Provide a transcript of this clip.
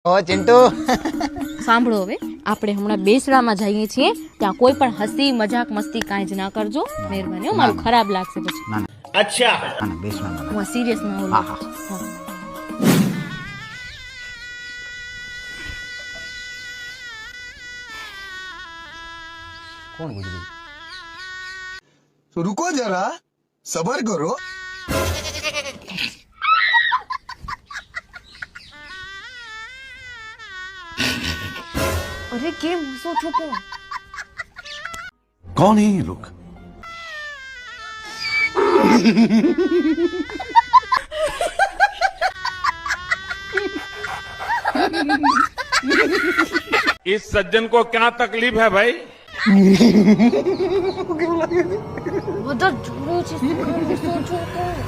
ઓ ચિંટુ સાંભળો, હવે આપણે હમણાં બેસડામાં જઈએ છીએ, ત્યાં કોઈ પણ હસી મજાક મસ્તી કાંઈ જ ના કરજો, મહેરબાની હો, મારું ખરાબ લાગશે પછી. ના ના બેસમાં હું સિરિયસ ના હોઉં. હા, હા. કોણ ગુજરી? रुको जरा सबर करो। અરે કેમ હસો છો પણ? कौन है ये लोग? इस सज्जन को क्या तकलीफ है भाई? બધા જોડો છે, શું હસો છો પણ?